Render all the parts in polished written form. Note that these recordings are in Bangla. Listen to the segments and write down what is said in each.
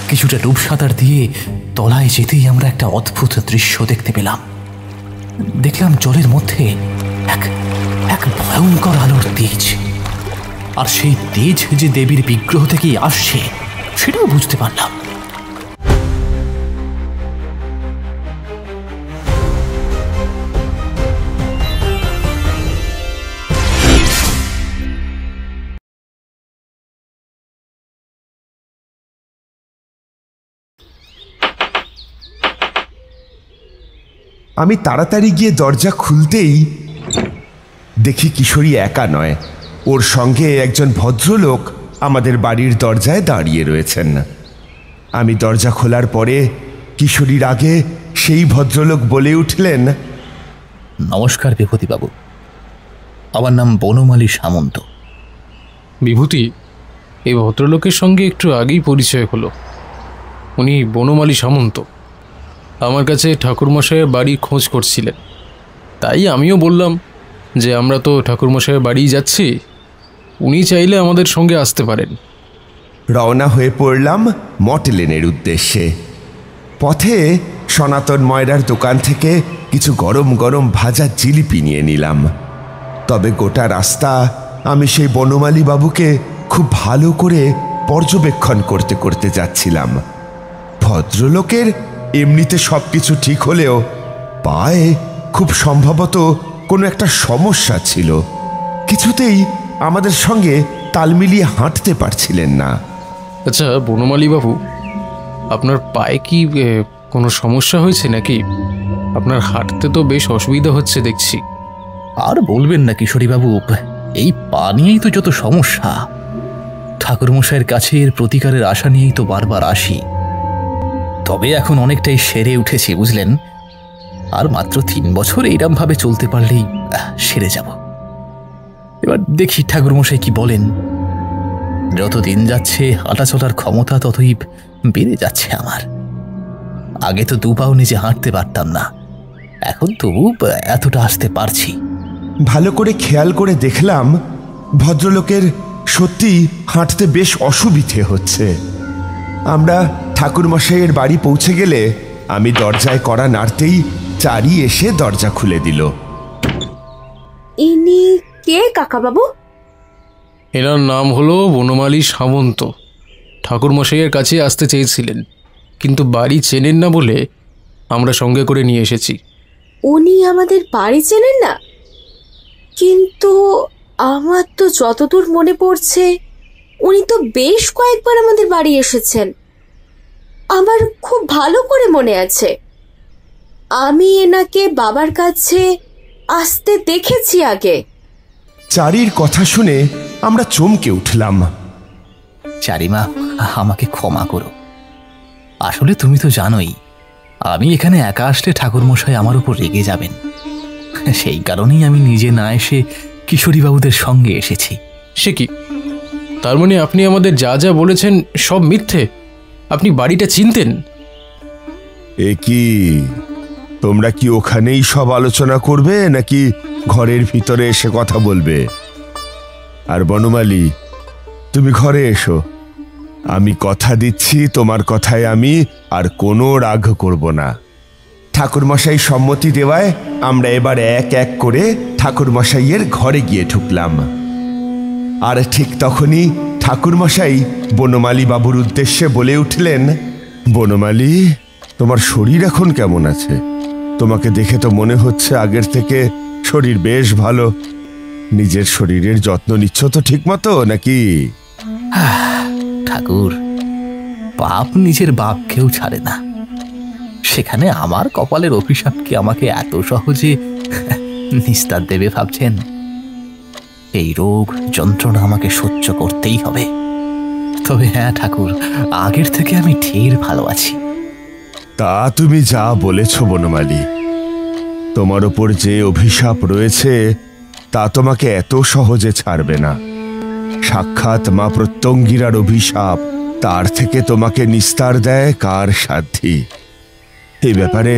কিছুটা ডুব সাঁতার দিয়ে তলায় যেতেই আমরা একটা অদ্ভুত দৃশ্য দেখতে পেলাম। দেখলাম জলের মধ্যে এক ভয়ঙ্কর আলোর তেজ, আর সেই তেজ যে দেবীর বিগ্রহ থেকেই আসছে সেটাও বুঝতে পারলাম। আমি তাড়াতাড়ি গিয়ে দরজা খুলতেই দেখি কিশোরী একা নয়, ওর সঙ্গে একজন ভদ্রলোক আমাদের বাড়ির দরজায় দাঁড়িয়ে রয়েছেন। আমি দরজা খোলার পরে কিশোরীর আগে সেই ভদ্রলোক বলে উঠলেন, নমস্কার বিভূতিবাবু, আমার নাম বনমালী সামন্ত। বিভূতি, এই ভদ্রলোকের সঙ্গে একটু আগেই পরিচয় হলো। উনি বনমালী সামন্ত। আমার কাছে ঠাকুরমশাইয়ের বাড়ির খোঁজ করছিলেন, তাই আমিও বললাম যে আমরা তো ঠাকুরমশাইয়ের বাড়িই যাচ্ছি, উনি চাইলে আমাদের সঙ্গে আসতে পারেন। রওনা হয়ে পড়লাম মটলেনের উদ্দেশ্যে। পথে সনাতন ময়রার দোকান থেকে কিছু গরম গরম ভাজা জিলিপি নিয়ে নিলাম। তবে গোটা রাস্তা আমি সেই বনমালী বাবুকে খুব ভালো করে পর্যবেক্ষণ করতে করতে যাচ্ছিলাম। ভদ্রলোকের এমনিতে সব কিছু ঠিক হলেও পায়ে খুব সম্ভবত কোনো একটা সমস্যা ছিল। কিছুতেই আমাদের সঙ্গে তাল মিলিয়ে হাঁটতে পারছিলেন না। আচ্ছা বনমালী বাবু, আপনার পায়ে কি কোনো সমস্যা হয়েছে নাকি? আপনার হাঁটতে তো বেশ অসুবিধা হচ্ছে দেখছি। আর বলবেন না কিশোরীবাবু, এই পা নিয়েই তো যত সমস্যা। ঠাকুরমশাইয়ের কাছে এর প্রতিকারের আশা নিয়েই তো বারবার আসি। তবে এখন অনেকটাই সেরে উঠেছি বুঝলেন, আর মাত্র 3 বছর এইরকমভাবে চলতে পারলেই সেরে যাব। এবার দেখি ঠাকুরমশাই কি বলেন। যত দিন যাচ্ছে হাঁটা চলার ক্ষমতা ততই বেড়ে যাচ্ছে আমার। আগে তো 2 পাও নিজে হাঁটতে পারতাম না, এখন তবু এতটা আসতে পারছি। ভালো করে খেয়াল করে দেখলাম ভদ্রলোকের সত্যি হাঁটতে বেশ অসুবিধে হচ্ছে। আমরা ঠাকুরমশাইয়ের বাড়ি পৌঁছে গেলে আমি দরজায় কড়া নাড়তেই চারি এসে দরজা খুলে দিল। ইনি কে কাকাবাবু? এনার নাম হলো বনমালী সামন্ত। ঠাকুরমশাইয়ের কাছে আসতে চেয়েছিলেন, কিন্তু বাড়ি চেনেন না বলে আমরা সঙ্গে করে নিয়ে এসেছি। উনি আমাদের বাড়ি চেনেন না? কিন্তু আমার তো যতদূর মনে পড়ছে উনি তো বেশ কয়েকবার আমাদের বাড়ি এসেছেন। আমার খুব ভালো করে মনে আছে, আমি এনাকে বাবার কাছে আসতে দেখেছি আগে। চারির কথা শুনে আমরা চমকে উঠলাম। চারিমা, আমাকে ক্ষমা করো। আসলে তুমি তো জানোই আমি এখানে একা আসলে ঠাকুরমশাই আমার উপর রেগে যাবেন। সেই কারণেই আমি নিজে না এসে কিশোরীবাবুদের সঙ্গে এসেছি। সে কি, তার মানে আপনি আমাদের যা যা বলেছেন সব মিথ্যে? আপনি বাড়িটা চিনতেন? এ কি, তোমরা কি ওখানেই সব আলোচনা করবে নাকি ঘরের ভিতরে এসে কথা বলবে? আর বনমালী, তুমি ঘরে এসো। আমি কথা দিচ্ছি তোমার কথায় আমি আর কোনো রাগ করব না। ঠাকুরমশাই সম্মতি দেওয়ায় আমরা এবার এক এক করে ঠাকুরমশাইয়ের ঘরে গিয়ে ঢুকলাম। আর ঠিক তখনই ঠাকুরমশাই বনমালী বাবুর উদ্দেশ্যে বলে উঠলেন, বনমালী, তোমার শরীর এখন কেমন আছে? তোমাকে দেখে তো মনে হচ্ছে আগের থেকে শরীর বেশ ভালো। নিজের শরীরের যত্ন নিচ্ছ তো ঠিক মতো নাকি? ঠাকুর, বাপ নিজের বাপকেও ছাড়ে না, সেখানে আমার কপালের অভিশাপ কি আমাকে এত সহজে নিস্তার দেবে ভাবছেন? এই রোগ যন্ত্রণা আমাকে সহ্য করতেই হবে। তবে হ্যাঁ ঠাকুর, আগের থেকে আমি ঢের ভালো আছি। তা তুমি যা বলেছ বনমালী, তোমার ওপর যে অভিশাপ রয়েছে তা তোমাকে এত সহজে ছাড়বে না। সাক্ষাৎ মা প্রত্যঙ্গিরার অভিশাপ, তার থেকে তোমাকে নিস্তার দেয় কার সাধ্যি? এই ব্যাপারে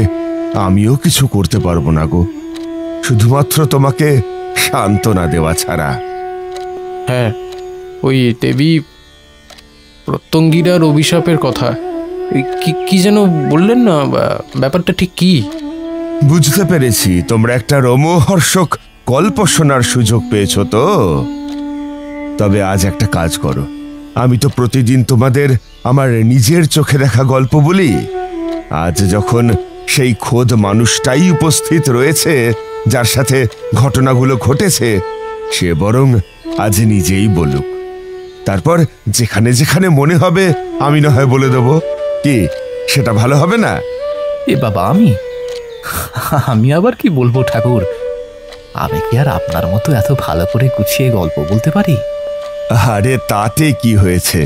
আমিও কিছু করতে পারবো না গো, শুধুমাত্র তোমাকে সান্ত্বনা দেওয়া ছাড়া। হ্যাঁ, ওই দেবী প্রত্যঙ্গিরার অভিশাপের কথা কি যেন বললেন না, ব্যাপারটা ঠিক কি? বুঝতে পেরেছি, তোমরা একটা রোমহর্ষক গল্প শোনার সুযোগ পেয়েছো তো। তবে আজ একটা কাজ করো, আমি তো প্রতিদিন তোমাদের আমার নিজের চোখে দেখা গল্প বলি। আজ যখন সেই খোদ মানুষটাই উপস্থিত রয়েছে যার সাথে ঘটনাগুলো ঘটেছে, সে বরং আজ নিজেই বলুক। তারপর যেখানে যেখানে মনে হবে আমি না হয় বলে দেবো। কি সেটা ভালো হবে না? এ বাবা, আমি আবার কি বলবো ঠাকুর? আমি কি আর আপনার মতো এত ভালো করে গুছিয়ে গল্প বলতে পারি? আরে তাতে কি হয়েছে,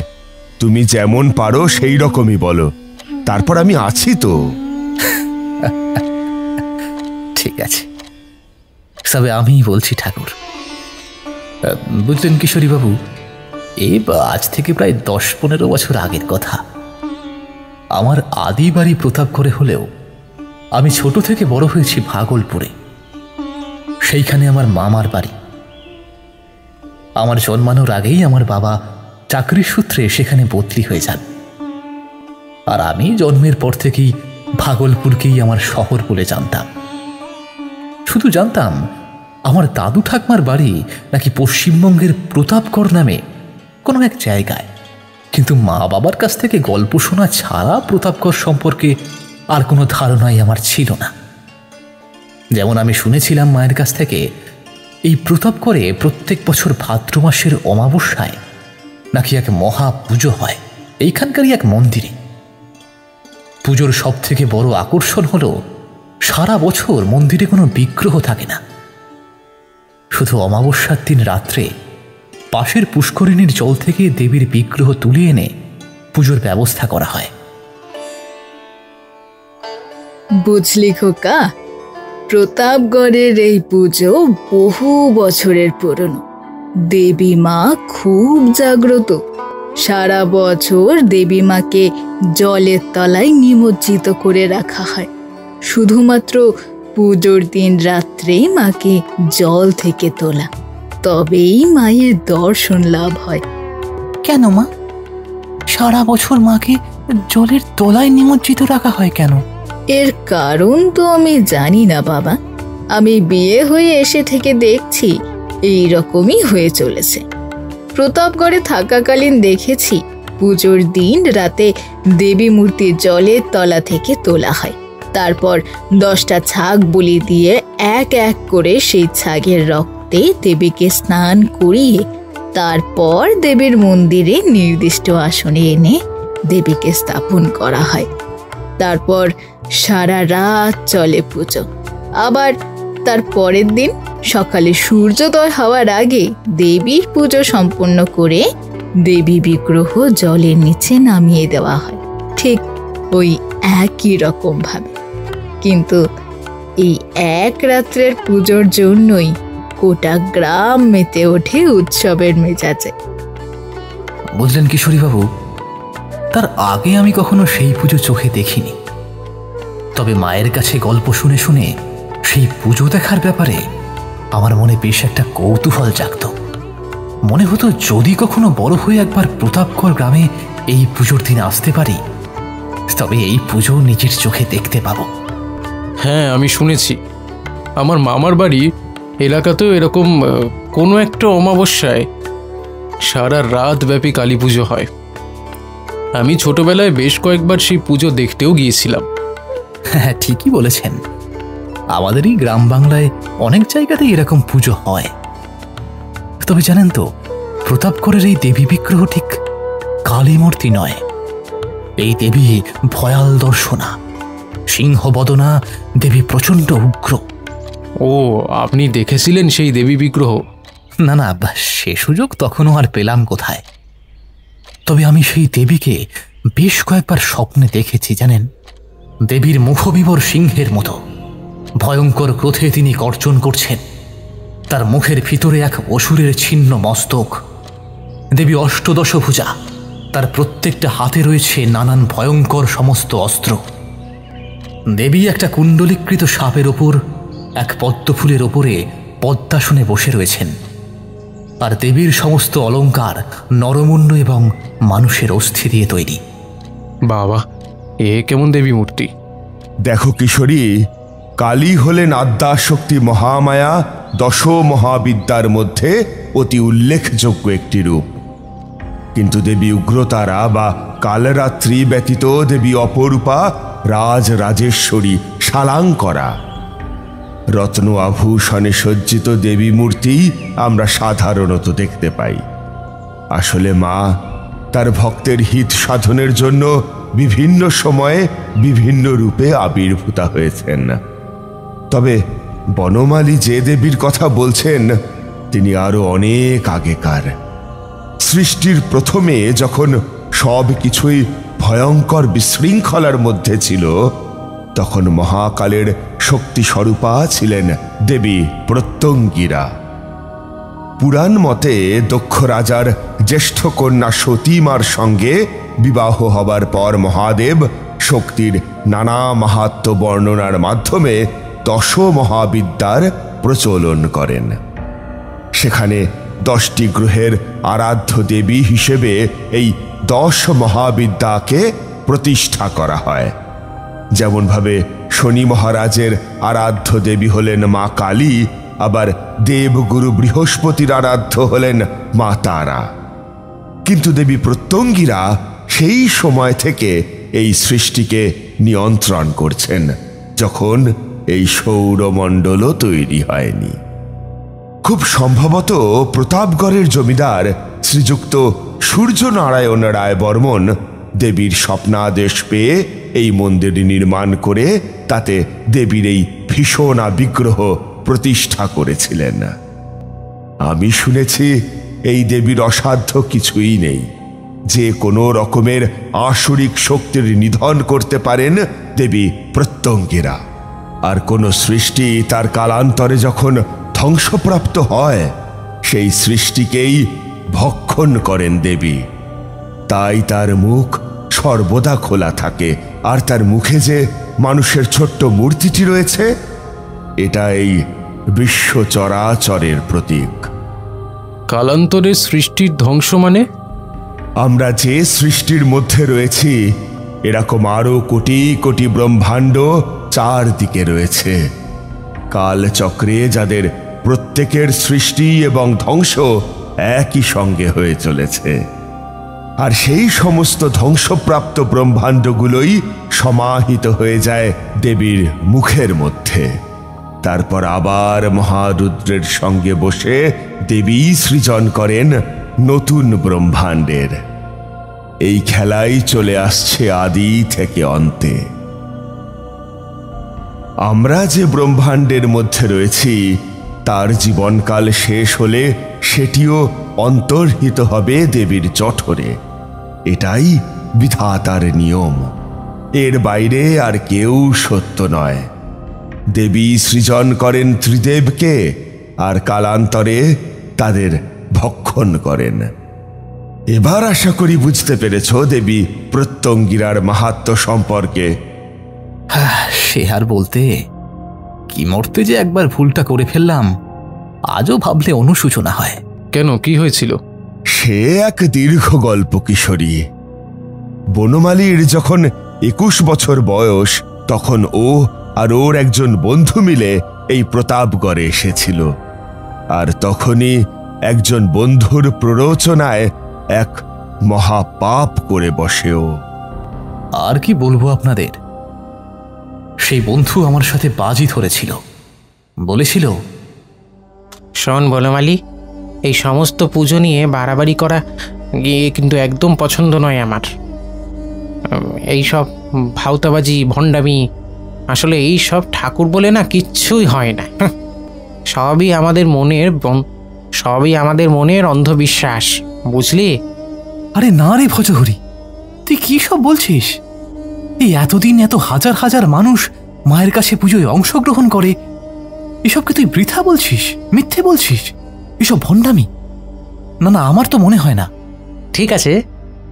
তুমি যেমন পারো সেই রকমই বলো, তারপর আমি আছি তো। ঠিক আছে, তবে আমি বলছি ঠাকুর। বুঝলেন কিশোরীবাবু, আজ থেকে প্রায় 10-15 বছর আগের কথা। আমার আদি বাড়ি প্রতাপগড়ে হলেও আমি ছোট থেকে বড় হয়েছি ভাগলপুরে। সেইখানে আমার মামার বাড়ি। আমার জন্মানোর আগেই আমার বাবা চাকরির সূত্রে সেখানে বদলি হয়ে যান, আর আমি জন্মের পর থেকেই ভাগলপুরকেই আমার শহর বলে জানতাম। শুধু জানতাম আমার দাদু ঠাকমার বাড়ি নাকি পশ্চিমবঙ্গের প্রতাপগড় নামে কোনো এক জায়গায়, কিন্তু মা বাবার কাছ থেকে গল্প শোনা ছাড়া প্রতাপগড় সম্পর্কে আর কোনো ধারণাই আমার ছিল না। যেমন আমি শুনেছিলাম মায়ের কাছ থেকে, এই প্রতাপগড়ে প্রত্যেক বছর ভাদ্র মাসের অমাবস্যায় নাকি এক মহা পুজো হয় এইখানকারই এক মন্দিরে। পুজোর সব থেকে বড় আকর্ষণ হলো সারা বছর মন্দিরে কোনো বিগ্রহ থাকে না, শুধু অমাবস্যার দিন রাত্রে পাশের পুষ্করিণীর জল থেকে দেবীর বিগ্রহ তুলে এনে পুজোর ব্যবস্থা করা হয়। বুঝলি খোকা, প্রতাপগড়ের এই পুজো বহু বছরের পুরনো। দেবী মা খুব জাগ্রত। সারা বছর দেবী মাকে জলের তলায় নিমজ্জিত করে রাখা হয়। শুধুমাত্র পুজোর দিন রাত্রে মাকে জল থেকে তোলা, তবেই মায়ের দর্শন লাভ হয়। কেন মা, সারা বছর মাকে জলের তলায় নিমজ্জিত রাখা হয় কেন? এর কারণ তো আমি জানি না বাবা, আমি বিয়ে হয়ে এসে থেকে দেখছি এই রকমই হয়ে চলেছে। প্রতাপগড়ে থাকাকালীন দেখেছি পুজোর দিন রাতে দেবী মূর্তি জলের তলা থেকে তোলা হয়। তারপর 10টা ছাগ বলি দিয়ে এক এক করে সেই ছাগের রক্তে দেবীকে স্নান করিয়ে তারপর দেবীর মন্দিরে নির্দিষ্ট আসনে এনে দেবীকে স্থাপন করা হয়। তারপর সারা রাত চলে পুজো। আবার তার পরের দিন সকালে সূর্যোদয় হওয়ার আগে দেবীর পুজো সম্পন্ন করে দেবী বিগ্রহ জলের নিচে নামিয়ে দেওয়া হয়, ঠিক ওই একই রকম ভাবে। কিন্তু এই এক রাত্রের পুজোর জন্যই গোটা গ্রাম মেতে ওঠে উৎসবের মেজাজে। বুঝলেন কিশোরীবাবু, তার আগে আমি কখনো সেই পুজো চোখে দেখিনি। তবে মায়ের কাছে গল্প শুনে শুনে সেই পুজো দেখার ব্যাপারে আমার মনে বেশ একটা কৌতূহল জাগত। মনে হতো যদি কখনো বড় হয়ে একবার প্রতাপগড় গ্রামে এই পুজোর দিন আসতে পারি, তবে এই পুজো নিজের চোখে দেখতে পাবো। হ্যাঁ, আমি শুনেছি আমার মামার বাড়ি এলাকাতেও এরকম কোনো একটা অমাবস্যায় সারা রাত ব্যাপী কালী পুজো হয়। আমি ছোটবেলায় বেশ কয়েকবার সেই পুজো দেখতেও গিয়েছিলাম। হ্যাঁ, ঠিকই বলেছেন। আমাদেরই গ্রাম বাংলায় অনেক জায়গাতেই এরকম পুজো হয়। তবে জানেন তো, প্রতাপগড়ের এই দেবী বিগ্রহ ঠিক কালী মূর্তি নয়। এই দেবী ভয়াল দর্শনা, সিংহবদনা দেবী, প্রচণ্ড উগ্র। ও, আপনি দেখেছিলেন সেই দেবী বিগ্রহ? না না, সে সুযোগ তখনও আর পেলাম কোথায়। তবে আমি সেই দেবীকে বেশ কয়েকবার স্বপ্নে দেখেছি জানেন। দেবীর মুখবিবর সিংহের মতো, ভয়ঙ্কর ক্রোধে তিনি গর্জন করছেন। তার মুখের ভিতরে এক অসুরের ছিন্ন মস্তক। দেবী অষ্টদশভুজা, তার প্রত্যেকটা হাতে রয়েছে নানান ভয়ঙ্কর সমস্ত অস্ত্র। দেবী একটা কুণ্ডলীকৃত সাপের ওপর এক পদ্মফুলের ওপরে পদ্মাসনে বসে রয়েছেন। আর দেবীর সমস্ত অলঙ্কার নরমুণ্ড এবং মানুষের অস্থি দিয়ে তৈরি। বাবা, এ কেমন দেবী মূর্তি? দেখো কিশোরী, কালী হলেন আদ্যাশক্তি মহামায়া দশ মহাবিদ্যার মধ্যে অতি উল্লেখযোগ্য একটি রূপ। কিন্তু দেবী উগ্রতারা বা কালরাত্রি ব্যতীত দেবী অপরূপা রাজরাজেশ্বরী শালাঙ্করা। রত্ন আভূষণে সজ্জিত দেবী মূর্তি আমরা সাধারণত দেখতে পাই। আসলে মা তার ভক্তের হিত সাধনের জন্য বিভিন্ন সময়ে বিভিন্ন রূপে আবির্ভূতা হয়েছেন। তবে বনমালী যে দেবীর কথা বলছেন তিনি আরো অনেক আগেকার। সৃষ্টির প্রথমে যখন সব কিছুই ভয়ঙ্কর বিশৃঙ্খলার মধ্যে ছিল, তখন মহাকালের শক্তি স্বরূপা ছিলেন দেবী প্রত্যঙ্গিরা। পুরাণ মতে দক্ষ রাজার জ্যেষ্ঠ কন্যা সতীমার সঙ্গে বিবাহ হবার পর মহাদেব শক্তির নানা মাহাত্ম্য বর্ণনার মাধ্যমে দশ মহাবিদ্যার প্রচলন করেন। সেখানে 10টি গ্রহের আরাধ্য দেবী হিসেবে এই 10 মহাবিদ্যাকে প্রতিষ্ঠা করা হয়। যেমনভাবে শনি মহারাজের আরাধ্য দেবী হলেন মা কালী, আবার দেবগুরু বৃহস্পতির আরাধ্য হলেন মা তারা। কিন্তু দেবী প্রত্যঙ্গিরা সেই সময় থেকে এই সৃষ্টিকে নিয়ন্ত্রণ করছেন, যখন এই সৌরমণ্ডলও তৈরি হয়নি। খুব সম্ভবত প্রতাপগড়ের জমিদার শ্রীযুক্ত সূর্যনারায়ণ রায় বর্মন দেবীর স্বপ্নাদেশ পেয়ে এই মন্দির নির্মাণ করে তাতে দেবীর এই ভীষণা বিগ্রহ প্রতিষ্ঠা করেছিলেন। আমি শুনেছি এই দেবীর অসাধ্য কিছুই নেই। যে কোনো রকমের আসুরিক শক্তির নিধন করতে পারেন দেবী প্রত্যঙ্গিরা। আর কোন সৃষ্টি তার কালান্তরে যখন ধ্বংসপ্রাপ্ত হয়, সেই সৃষ্টিকেই ভক্ষণ করেন দেবী। তাই তার মুখ সর্বদা খোলা থাকে, আর তার মুখে যে মানুষের ছোট্ট মূর্তিটি রয়েছে, এটা এই বিশ্ব চরাচরের প্রতীক। কালান্তরে সৃষ্টির ধ্বংস মানে? আমরা যে সৃষ্টির মধ্যে রয়েছি, এরকম আরো কোটি কোটি ব্রহ্মাণ্ড চারদিকে রয়েছে। কালচক্রে যাদের প্রত্যেকের সৃষ্টি এবং ধ্বংস একই সঙ্গে হয়ে চলেছে। আর সেই সমস্ত ধ্বংসপ্রাপ্ত ব্রহ্মাণ্ডগুলোই সমাহিত হয়ে যায় দেবীর মুখের মধ্যে। তারপর আবার মহারুদ্রের সঙ্গে বসে দেবী সৃজন করেন নতুন ব্রহ্মাণ্ডের। এই খেলাই চলে আসছে আদি থেকে অন্তে। আমরা যে ব্রহ্মাণ্ডের মধ্যে রয়েছি, তার জীবনকাল শেষ হলে সেটিও অন্তর্হিত হবে দেবীর জঠরে। এটাই বিধাতার নিয়ম। এর বাইরে আর কেউ সত্য নয়। দেবী সৃজন করেন ত্রিদেবকে, আর কালান্তরে তাদের ভক্ষণ করেন। এবার আশা করি বুঝতে পেরেছ দেবী প্রত্যঙ্গিরার মাহাত্ম্য সম্পর্কে। সে আর বলতে, কি মরতে যে একবার ভুলটা করে ফেললাম, আজও ভাবলে অনুশোচনা হয়। কেন, কি হয়েছিল? সে এক দীর্ঘ গল্প কিশোরী। বনমালীর যখন 21 বছর বয়স, তখন ও আর ওর একজন বন্ধু মিলে এই প্রতাপগড়ে এসেছিল। আর তখনই একজন বন্ধুর প্ররোচনায় এক মহাপাপ করে বসেও। আর কি বলবো আপনাদের, সেই বন্ধু আমার সাথে বাজি ধরেছিল। বলেছিল, শোন বনমালী, এই সমস্ত পুজো নিয়ে বাড়াবাড়ি করা গিয়ে কিন্তু একদম পছন্দ নয় আমার। এইসব ভাউতাবাজি, ভণ্ডামি, আসলে এই সব ঠাকুর বলে না কিচ্ছুই হয় না। সবই আমাদের মনের অন্ধবিশ্বাস, বুঝলি? আরে না রে ভজহরি, তুই কি সব বলছিস? এই এতদিন এত হাজার হাজার মানুষ মায়ের কাছে পুজোয় অংশগ্রহণ করে, এসবকে তুই বৃথা বলছিস, মিথ্যে বলছিস, এসব ভণ্ডামি। না না, আমার তো মনে হয় না। ঠিক আছে,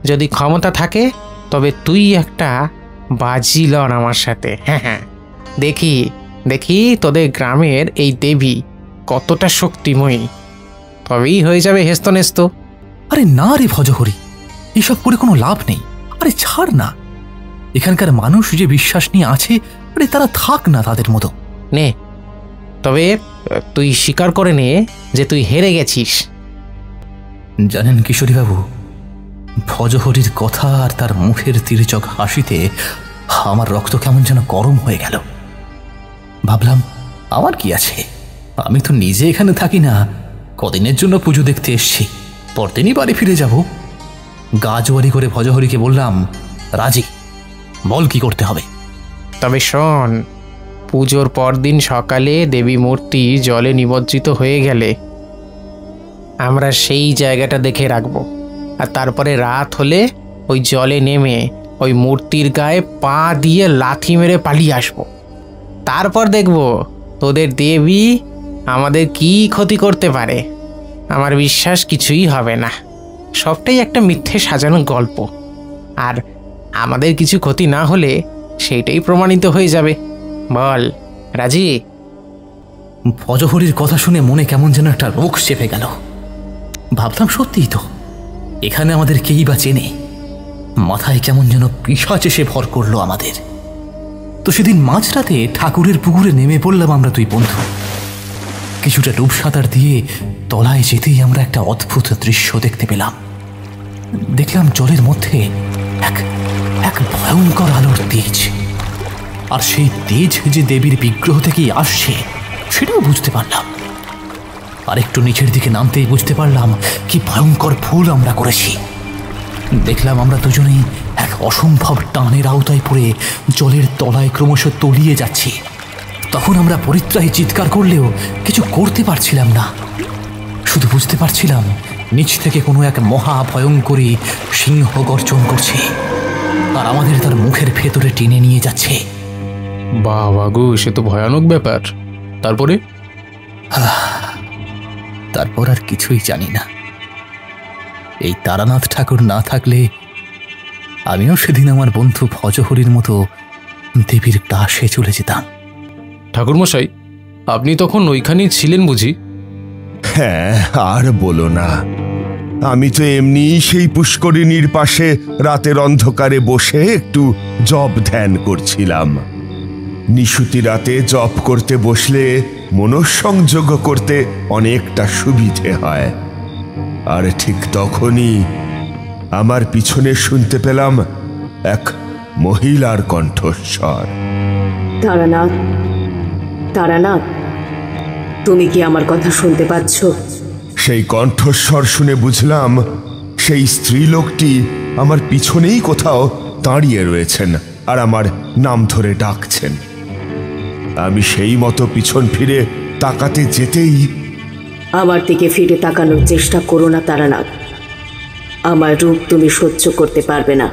যদি ক্ষমতা থাকে তবে তুই একটা বাজি লড় আমার সাথে। হ্যাঁ, দেখি তোদের গ্রামের এই দেবী কতটা শক্তিময়ী, তবেই হয়ে যাবে হেস্তনেস্ত। আরে না রে ভজহরি, এসব করে কোনো লাভ নেই। আরে ছাড় না, এখানকার মানুষ যে বিশ্বাস নিয়ে আছে, আরে তারা থাক না তাদের মতো। নে, তবে তুই স্বীকার করে নে যে তুই হেরে গেছিস। জানেন কিশোরীবাবু, ভজহরির কথা আর তার মুখের তির্যক হাসিতে আমার রক্ত কেমন যেন গরম হয়ে গেল। ভাবলাম, আমার কি আছে, আমি তো নিজে এখানে থাকি না, কদিনের জন্য পুজো দেখতে এসছি, পরদিনই বাড়ি ফিরে যাব। গা জোয়ারি করে ভজহরিকে বললাম, রাজি, বল কি করতে হবে। তবে শোন, পুজোর পরদিন সকালে দেবী মূর্তি জলে নিমজ্জিত হয়ে গেলে আমরা সেই জায়গাটা দেখে রাখব, আর তারপরে রাত হলে ওই জলে নেমে ওই মূর্তির গায়ে পা দিয়ে লাথি মেরে পালিয়ে আসব। তারপর দেখব তোদের দেবী আমাদের কি ক্ষতি করতে পারে। আমার বিশ্বাস কিছুই হবে না, সবটাই একটা মিথ্যে সাজানো গল্প, আর আমাদের কিছু ক্ষতি না হলে সেইটাই প্রমাণিত হয়ে যাবে। বল, রাজি? ভজহরির কথা শুনে মনে কেমন যেন একটা রোগ চেপে গেল। ভাবলাম, সত্যিই তো, এখানে আমাদের কেই বা চেনে। মাথায় কেমন যেন পিশাচ এসে ভর করলো আমাদের। তো সেদিন মাঝরাতে ঠাকুরের পুকুরে নেমে পড়লাম আমরা দুই বন্ধু। কিছুটা ডুব সাঁতার দিয়ে তলায় যেতেই আমরা একটা অদ্ভুত দৃশ্য দেখতে পেলাম। দেখলাম জলের মধ্যে এক ভয়ঙ্কর আলোর তেজ, আর সেই তেজ যে দেবীর বিগ্রহ থেকেই আসছে সেটাও বুঝতে পারলাম। আর একটু নিচের দিকে নামতেই বুঝতে পারলাম কি ভয়ঙ্কর ভুল আমরা করেছি। দেখলাম আমরা দুজনেই এক অসম্ভব টানের আওতায় পড়ে জলের তলায় ক্রমশ তলিয়ে যাচ্ছি। তখন আমরা পরিত্রাহী চিৎকার করলেও কিছু করতে পারছিলাম না, শুধু বুঝতে পারছিলাম নিচ থেকে কোনো এক মহা ভয়ঙ্করী সিংহ গর্জন করছে, আর আমাদের তার মুখের ভেতরে টেনে নিয়ে যাচ্ছে। বাবা গো, সে তো ভয়ানক ব্যাপার। তারপরে? তারপর আর কিছুই জানি না। এই তারানাথ ঠাকুর না থাকলে আমিও সেদিন আমার বন্ধু ভজহরির মতো দেবীর দাসে চলে যেতাম। ঠাকুরমশাই, আপনি তখন ওইখানেই ছিলেন বুঝি? হ্যাঁ, আর বলো না, আমি তো এমনি সেই পুষ্করিণীর পাশে রাতের অন্ধকারে বসে একটু জপ ধ্যান করছিলাম। নিশুতি রাতে জপ করতে বসলে মনঃসংযোগ করতে অনেকটা সুবিধে হয়। আর ঠিক তখনই আমার পিছনে শুনতে পেলাম এক মহিলার কণ্ঠস্বর। তারানাথ, তারানাথ, তুমি কি আমার কথা শুনতে পাচ্ছ? সেই কণ্ঠস্বর শুনে বুঝলাম সেই স্ত্রীলোকটি আমার পিছনেই কোথাও দাঁড়িয়ে রয়েছেন আর আমার নাম ধরে ডাকছেন। আমি সেই মতো পিছন ফিরে তাকাতে যেতেই, আমার দিকে ফিরে তাকানোর চেষ্টা করো না তারানাথ, আমার রূপ তুমি সহ্য করতে পারবে না।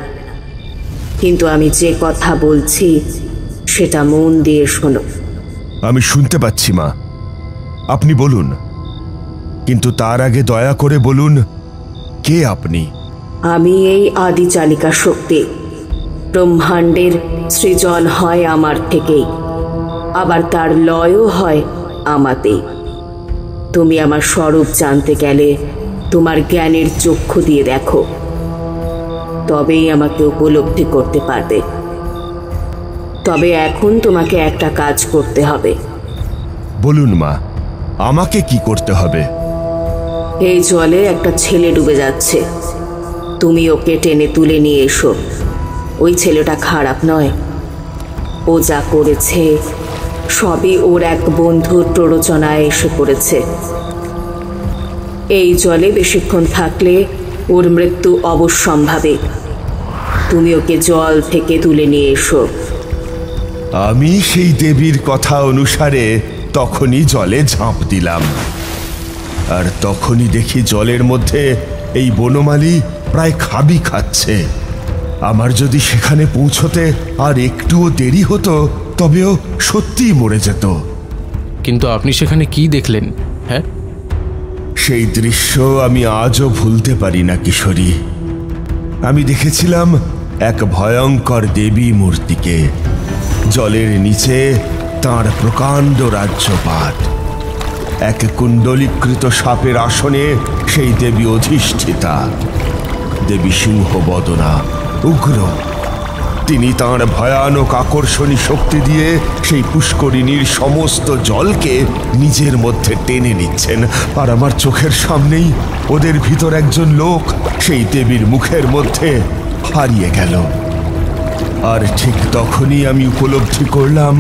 কিন্তু আমি যে কথা বলছি সেটা মন দিয়ে শোনো। আমি শুনতে পাচ্ছি মা, আপনি বলুন, কিন্তু তার আগে দয়া করে বলুন, কে আপনি? আমি এই আদি চালিকা শক্তি। ব্রহ্মাণ্ডের সৃজন হয় আমার থেকেই, আবার তার লয়ও হয় আমাতেই। তুমি আমার স্বরূপ জানতে গেলে তোমার জ্ঞানের চক্ষু দিয়ে দেখো, তবেই আমাকে উপলব্ধি করতে পারবে। তবে এখন তোমাকে একটা কাজ করতে হবে। বলুন মা, আমাকে কি করতে হবে? এই জলে একটা ছেলে ডুবে যাচ্ছে, তুমি ওকে টেনে তুলে নিয়ে এসো। ওই ছেলেটা খারাপ নয়, ও যা করেছে সবই ওর এক বন্ধুর প্ররোচনায় এসে পড়েছে। এই জলে বেশিক্ষণ থাকলে ওর মৃত্যু অবশ্যম্ভাবী। তুমি ওকে জল থেকে তুলে নিয়ে এসো। আমি সেই দেবীর কথা অনুসারে তখনই জলে ঝাঁপ দিলাম, আর তখনই দেখি জলের মধ্যে এই বনমালী প্রায় খাবি খাচ্ছে। আমার যদি সেখানে পৌঁছতে আর একটুও দেরি হতো তবেও সত্যিই মরে যেত। কিন্তু আপনি সেখানে কি দেখলেন? হ্যাঁ, সেই দৃশ্য আমি আজও ভুলতে পারি না কিশোরী। আমি দেখেছিলাম এক ভয়ঙ্কর দেবী মূর্তিকে, জলের নিচে তাঁর প্রকাণ্ড রাজ্যপাট। এক কুণ্ডলীকৃত সাপের আসনে সেই দেবী অধিষ্ঠিতা। দেবী সিংহ বদনা, উগ্র, তিনি তাঁর ভয়ানক আকর্ষণী শক্তি দিয়ে সেই পুষ্করিণীর সমস্ত জলকে নিজের মধ্যে টেনে নিচ্ছেন। আর আমার চোখের সামনেই ওদের ভিতর একজন লোক সেই দেবীর মুখের মধ্যে হারিয়ে গেল। আর ঠিক তখনই আমি উপলব্ধি করলাম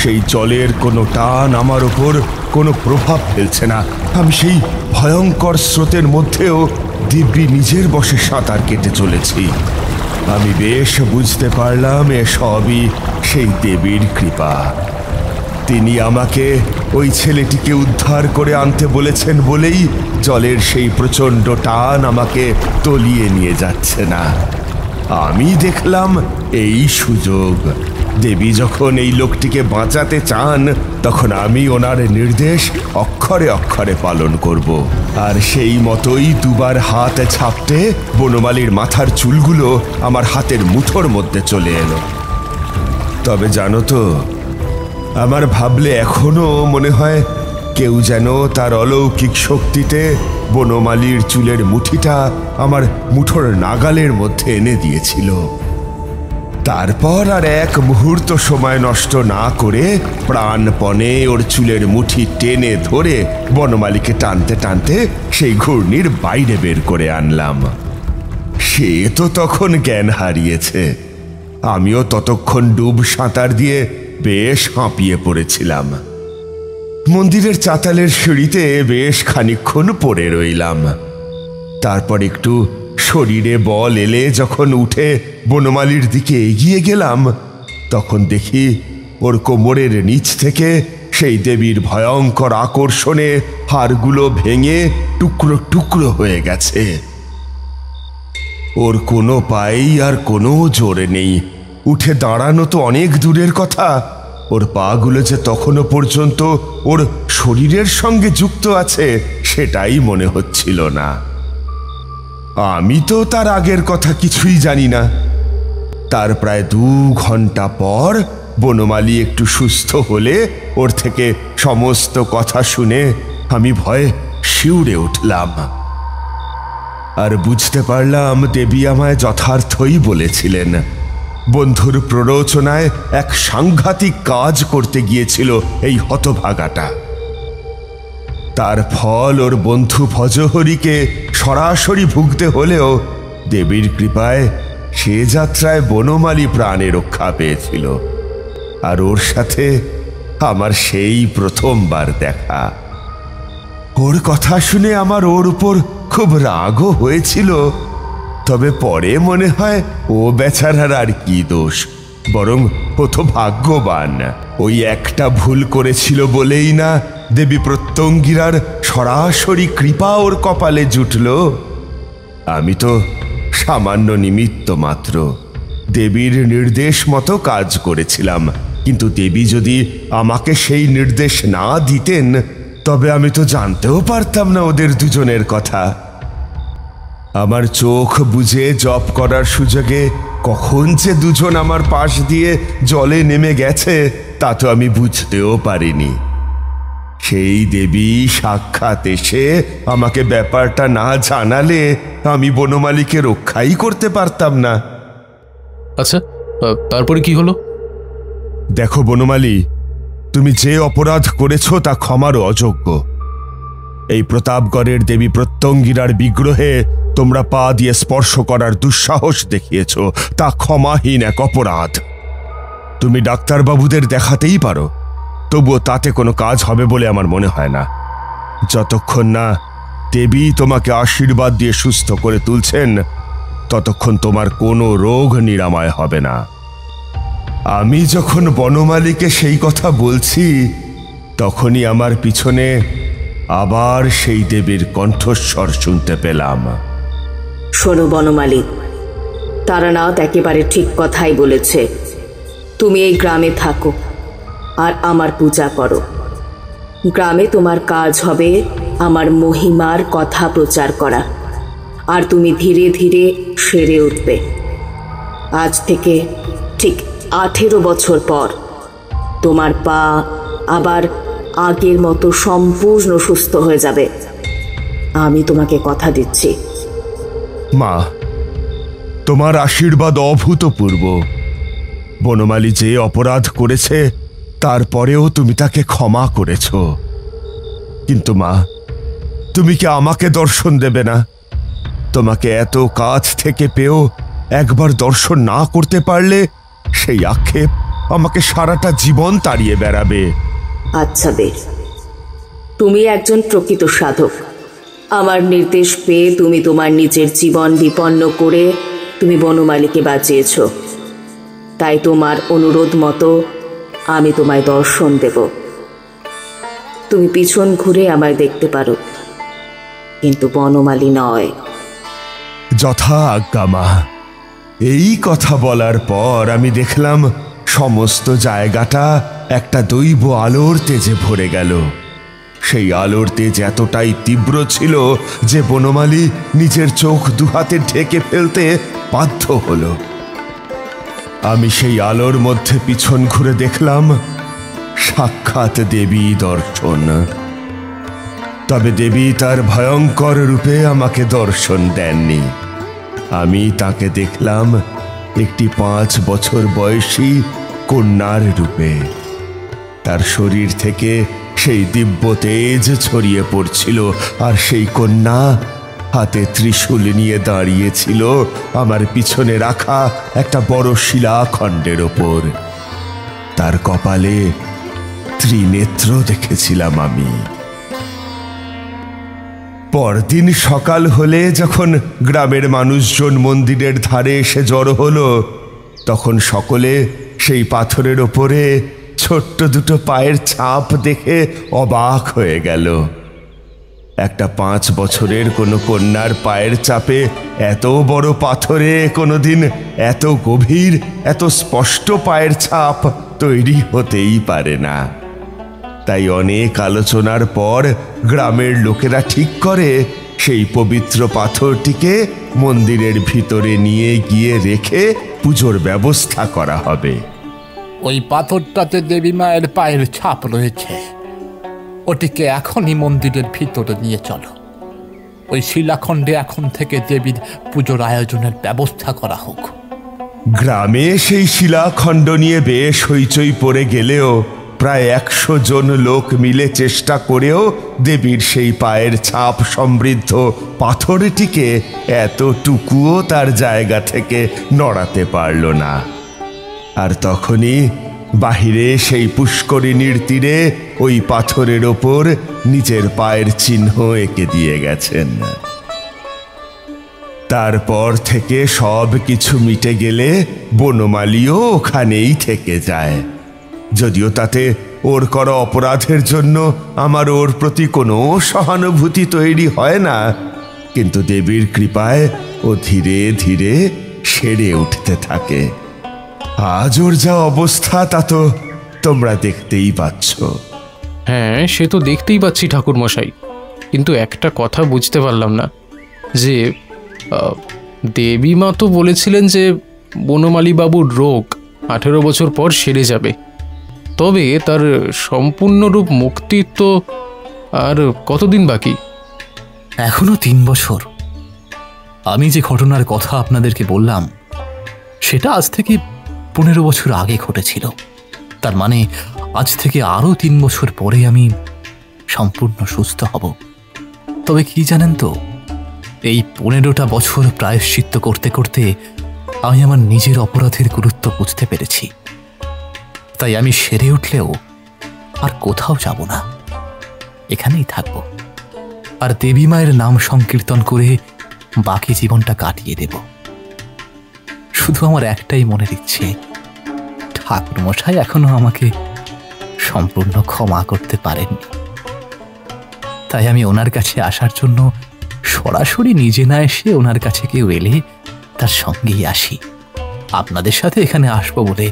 সেই জলের কোনো টান আমার ওপর কোনো প্রভাব ফেলছে না। আমি সেই ভয়ঙ্কর স্রোতের মধ্যেও দিব্যি নিজের বশে সাঁতার কেটে চলেছি। আমি বেশ বুঝতে পারলাম এ সবই সেই দেবীর কৃপা। তিনি আমাকে ওই ছেলেটিকে উদ্ধার করে আনতে বলেছেন বলেই জলের সেই প্রচণ্ড টান আমাকে তলিয়ে নিয়ে যাচ্ছে না। আমি দেখলাম এই সুযোগ। দেবী যখন এই লোকটিকে বাঁচাতে চান তখন আমি ওনার নির্দেশ অক্ষরে অক্ষরে পালন করব। আর সেই মতোই দুবার হাত ছাপতে বনমালীর মাথার চুলগুলো আমার হাতের মুঠোর মধ্যে চলে এলো। তবে জানো তো, আমার ভাবলে এখনো মনে হয় কেউ যেন তার অলৌকিক শক্তিতে বনমালীর চুলের মুঠিটা আমার মুঠোর নাগালের মধ্যে এনে দিয়েছিল। তারপর আর এক মুহূর্ত সময় নষ্ট না করে প্রাণপণে ওর চুলের মুঠি টেনে ধরে বনমালীকে টানতে টানতে সেই ঘূর্ণির বাইরে বের করে আনলাম। সে তো তখন জ্ঞান হারিয়েছে। আমিও ততক্ষণ ডুব সাঁতার দিয়ে বেশ হাঁপিয়ে পড়েছিলাম। মন্দিরের চাতালের সিঁড়িতে বেশ খানিকক্ষণ পড়ে রইলাম। তারপর একটু শরীরে বল এলে যখন উঠে বনমালীর দিকে এগিয়ে গেলাম তখন দেখি ওর কোমরের নিচ থেকে সেই দেবীর ভয়ঙ্কর আকর্ষণে হাড়গুলো ভেঙে টুকরো টুকরো হয়ে গেছে। ওর কোনো পায়েই আর কোনো জোর নেই। উঠে দাঁড়ানো তো অনেক দূরের কথা, ওর পাগুলো যে তখনও পর্যন্ত ওর শরীরের সঙ্গে যুক্ত আছে সেটাই মনে হচ্ছিল না। আমি তো তার আগের কথা কিছুই জানি না। তার প্রায় 2 ঘন্টা পর বনমালী একটু সুস্থ হলে ওর থেকে সমস্ত কথা শুনে আমি ভয়ে শিউরে উঠলাম। আর বুঝতে পারলাম দেবী আমায় যথার্থই বলেছিলেন। বন্ধুর প্ররোচনায় এক সাংঘাতিক কাজ করতে গিয়েছিল এই হতভাগাটা। তার ফল ওর বন্ধু ভজহরিকে সরাসরি ভুগতে হলেও দেবীর কৃপায় সে যাত্রায় বনমালী প্রাণে রক্ষা পেয়েছিল। আর ওর সাথে আমার সেই প্রথমবার দেখা। ওর কথা শুনে আমার ওর উপর খুব রাগও হয়েছিল। তবে পরে মনে হয় ও বেচারার আর কি দোষ, বরং ও তো ভাগ্যবান। ওই একটা ভুল করেছিল বলেই না দেবী প্রত্যঙ্গিরার সরাসরি কৃপা ওর কপালে জুটল। আমি তো সামান্য নিমিত্ত মাত্র, দেবীর নির্দেশ মতো কাজ করেছিলাম। কিন্তু দেবী যদি আমাকে সেই নির্দেশ না দিতেন তবে আমি তো জানতেও পারতাম না ওদের দুজনের কথা। আমার চোখ বুজে জপ করার সুযোগে কখন যে দুজন আমার পাশ দিয়ে জলে নেমে গেছে তা তো আমি বুঝতেও পারিনি। সেই দেবী সাক্ষাৎ এসে আমাকে ব্যাপারটা না জানালে আমি বনমালীকে রক্ষাই করতে পারতাম না। আচ্ছা, তারপরে কি হলো? দেখো বনমালী, তুমি যে অপরাধ করেছ তা ক্ষমার অযোগ্য। এই প্রতাপগড়ের দেবী প্রত্যঙ্গিরার বিগ্রহে তোমরা পা দিয়ে স্পর্শ করার দুঃসাহস দেখিয়েছ, তা ক্ষমাহীন এক অপরাধ। তুমি ডাক্তারবাবুদের দেখাতেই পারো, তবুও তাতে কোনো কাজ হবে বলে আমার মনে হয় না। যতক্ষণ না দেবী তোমাকে আশীর্বাদ দিয়ে সুস্থ করে তুলছেন ততক্ষণ তোমার কোনো রোগ নিরাময় হবে না। আমি যখন বনমালীকে সেই কথা বলছি তখনই আমার পিছনে আবার সেই দেবীর কণ্ঠস্বর শুনতে পেলাম। শোনো বনমালী, তারানাথ একেবারে ঠিক কথাই বলেছে। তুমি এই গ্রামে থাকো আর আমার পূজা করো। গ্রামে তোমার কাজ হবে আমার মহিমার কথা প্রচার করা, আর তুমি ধীরে ধীরে সেরে উঠবে। আজ থেকে ঠিক 18 বছর পর তোমার পা আবার আগের মতো সম্পূর্ণ সুস্থ হয়ে যাবে। আমি তোমাকে কথা দিচ্ছি। মা, তোমার আশীর্বাদ অভূতপূর্ব। বনমালী যে অপরাধ করেছে তারপরেও তুমি তাকে ক্ষমা করেছ। কিন্তু মা, তুমি কি আমাকে দর্শন দেবে না? তোমাকে এত কাছ থেকে পেয়েও একবার দর্শন না করতে পারলে সেই আক্ষেপ আমাকে সারাটা জীবন তাড়িয়ে বেড়াবে। আচ্ছা বেশ, তুমি একজন প্রকৃত সাধক। আমার নির্দেশ পেয়ে তুমি তোমার নিজের জীবন বিপন্ন করে তুমি বনমালীকে বাঁচিয়েছ, তাই তোমার অনুরোধ মতো আমি তোমায় দর্শন দেব। তুমি পিছন ঘুরে আমায় দেখতে পারো, কিন্তু বনমালী নয়। যথা আজ্ঞা মা। এই কথা বলার পর আমি দেখলাম সমস্ত জায়গাটা একটা দৈব আলোর তেজে ভরে গেল। সেই আলোর তেজ এতটাই তীব্র ছিল যে বনমালী নিজের চোখ দুহাতে ঢেকে ফেলতে বাধ্য হলো। আমি সেই আলোর মধ্যে পিছন ঘুরে দেখলাম সাক্ষাৎ দেবী দর্শন। তবে দেবী তার ভয়ঙ্কর রূপে আমাকে দর্শন দেননি। আমি তাকে দেখলাম একটি 5 বছর বয়সী কন্যার রূপে। তার শরীর থেকে সেই দিব্য তেজ ছড়িয়ে পড়ছিল, আর সেই কন্যা হাতে ত্রিশূল নিয়ে দাঁড়িয়েছিল আমার পিছনে রাখা একটা বড় শিলাখণ্ডের ওপর। তার কপালে ত্রিনেত্র দেখেছিলাম আমি। পরদিন সকাল হলে যখন গ্রামের মানুষজন মন্দিরের ধারে এসে জড়ো হলো, তখন সকলে সেই পাথরের ওপরে ছোট্ট দুটো পায়ের ছাপ দেখে অবাক হয়ে গেল। একটা 5 বছরের কোনো কন্যার পায়ের চাপে এত বড় পাথরে কোনোদিন এত গভীর, এত স্পষ্ট পায়ের ছাপ তৈরি হতেই পারে না। তাই অনেক আলোচনার পর গ্রামের লোকেরা ঠিক করে সেই পবিত্র পাথরটিকে মন্দিরের ভিতরে নিয়ে গিয়ে রেখে পুজোর ব্যবস্থা করা হবে। ওই পাথরটাতে দেবী মায়ের পায়ের ছাপ রয়েছে, ওটিকে এখনই মন্দিরের ভিতরে নিয়ে চলো। ওই শিলাখণ্ডে এখন থেকে দেবীর পুজোর আয়োজনের ব্যবস্থা করা হোক। গ্রামে সেই শিলাখণ্ড নিয়ে বেশ হইচই পড়ে গেলেও প্রায় 100 জন লোক মিলে চেষ্টা করেও দেবীর সেই পায়ের ছাপ সমৃদ্ধ পাথরটিকে এতটুকুও তার জায়গা থেকে নড়াতে পারল না। আর তখনই বাহিরে সেই পুষ্করিণীর তীরে ওই পাথরের ওপর নিজের পায়ের চিহ্ন এঁকে দিয়ে গেছেন। তারপর থেকে সব কিছু মিটে গেলে বনমালীও ওখানেই থেকে যায়। যদিও তাতে ওর করা অপরাধের জন্য আমার ওর প্রতি কোনো সহানুভূতি তৈরি হয় না, কিন্তু দেবীর কৃপায় ও ধীরে ধীরে সেরে উঠতে থাকে। আজ ওর যা অবস্থা তা তো তোমরা দেখতেই পাচ্ছ। হ্যাঁ, সে তো দেখতেই পাচ্ছি ঠাকুর মশাই, কিন্তু একটা কথা বুঝতে পারলাম না যে দেবী মা তো বলেছিলেন যে বনমালী বাবুর রোগ 18 বছর পর সেরে যাবে, তবে তার সম্পূর্ণরূপ মুক্তির তো আর কতদিন বাকি? এখনো 3 বছর। আমি যে ঘটনার কথা আপনাদেরকে বললাম সেটা আজ থেকে 15 বছর আগে ঘটেছিল। তার মানে আজ থেকে আরো 3 বছর পরে আমি সম্পূর্ণ সুস্থ হব। তবে কি জানেন তো, এই 15টা বছর প্রায়শ্চিত্ত করতে করতে আমি আমার নিজের অপরাধের গুরুত্ব বুঝতে পেরেছি। তাই আমি সেরে উঠলেও আর কোথাও যাব না, এখানেই থাকব, আর দেবী মায়ের নাম সংকীর্তন করে বাকি জীবনটা কাটিয়ে দেব। শুধু আমার একটাই মনের ইচ্ছে, ঠাকুর মশাই এখনো আমাকে সম্পূর্ণ ক্ষমা করতে পারেননি। তাই আমি ওনার কাছে আসার জন্য সরাসরি নিজে না এসে ওনার কাছে কেউ এলে তার সঙ্গেই আসি। আপনাদের সাথে এখানে আসবো বলে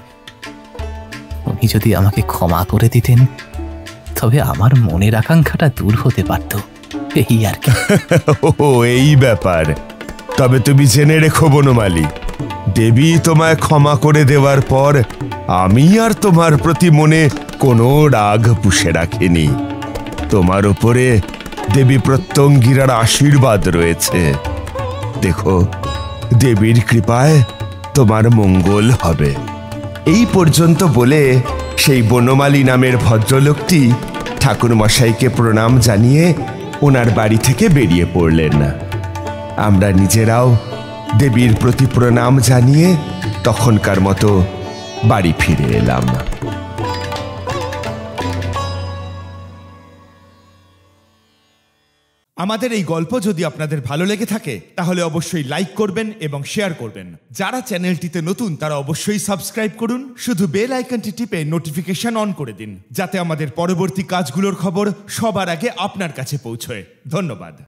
উনি যদি আমাকে ক্ষমা করে দিতেন তবে আমার মনের আকাঙ্ক্ষাটা দূর হতে পারত, এই আর কি। ও এই ব্যাপার। তবে তুমি জেনে রেখো বনমালী, দেবী তোমায় ক্ষমা করে দেওয়ার পর আমি আর তোমার প্রতি মনে কোনো রাগ পুষে রাখিনি। তোমার উপরে দেবী প্রত্যঙ্গিরার আশীর্বাদ রয়েছে। দেখো, দেবীর কৃপায় তোমার মঙ্গল হবে। এই পর্যন্ত বলে সেই বনমালী নামের ভদ্রলোকটি ঠাকুরমশাইকে প্রণাম জানিয়ে ওনার বাড়ি থেকে বেরিয়ে পড়লেন। আমরা নিজেরাও দেবীর প্রতি প্রণাম জানিয়ে তখনকার মতো বাড়ি ফিরে এলাম। আমাদের এই গল্প যদি আপনাদের ভালো লেগে থাকে তাহলে অবশ্যই লাইক করবেন এবং শেয়ার করবেন। যারা চ্যানেলটিতে নতুন তারা অবশ্যই সাবস্ক্রাইব করুন। শুধু বেল আইকনটি টিপে নোটিফিকেশন অন করে দিন, যাতে আমাদের পরবর্তী কাজগুলোর খবর সবার আগে আপনার কাছে পৌঁছয়। ধন্যবাদ।